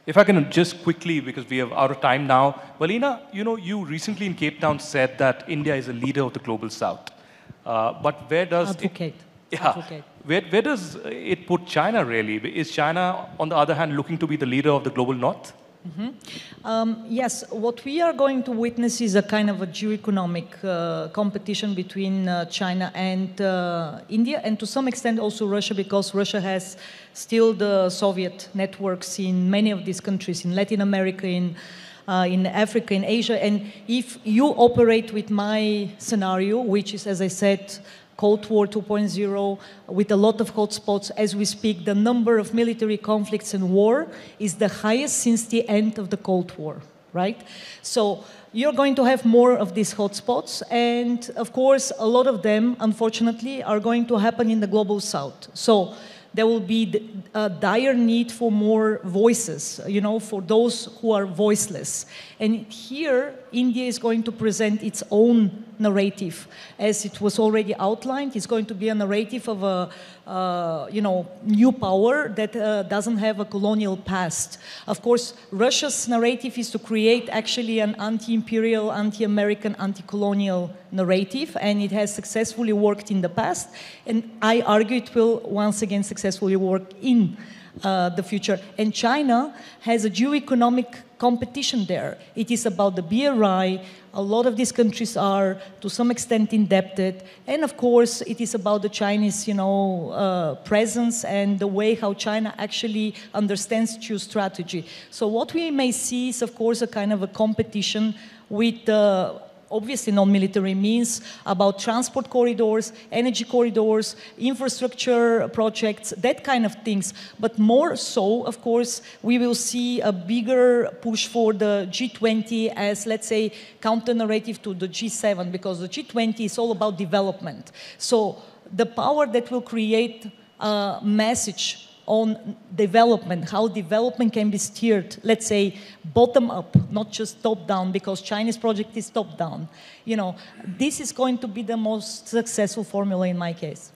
If I can just quickly, because we are out of time now, Velina, you recently in Cape Town said that India is a leader of the global South. But where does Advocate. Where does it put China really? Is China, on the other hand, looking to be the leader of the global North? Yes, what we are going to witness is a kind of a geoeconomic competition between China and India, and to some extent also Russia, because Russia has still the Soviet networks in many of these countries, in Latin America, in Africa, in Asia. And if you operate with my scenario, which is, as I said, Cold War 2.0, with a lot of hotspots as we speak, the number of military conflicts and war is the highest since the end of the Cold War, right? So you're going to have more of these hotspots, and of course, a lot of them, unfortunately, are going to happen in the global South. So there will be a dire need for more voices, for those who are voiceless. And here, India is going to present its own narrative. As it was already outlined, it's going to be a narrative of a new power that doesn't have a colonial past. Of course, Russia's narrative is to create actually an anti-imperial, anti-American, anti-colonial narrative, and it has successfully worked in the past, and I argue it will once again successfully work in the future. And China has a geoeconomic competition there. It is about the BRI. A lot of these countries are, to some extent, indebted. And of course, it is about the Chinese, presence and the way how China actually understands geostrategy. So what we may see is, of course, a kind of a competition with obviously non-military means, about transport corridors, energy corridors, infrastructure projects, that kind of things. But more so, of course, we will see a bigger push for the G20 as, let's say, counter-narrative to the G7, because the G20 is all about development. So the power that will create a message on development, how development can be steered, let's say, bottom up, not just top down, because Chinese project is top down. This is going to be the most successful formula in my case.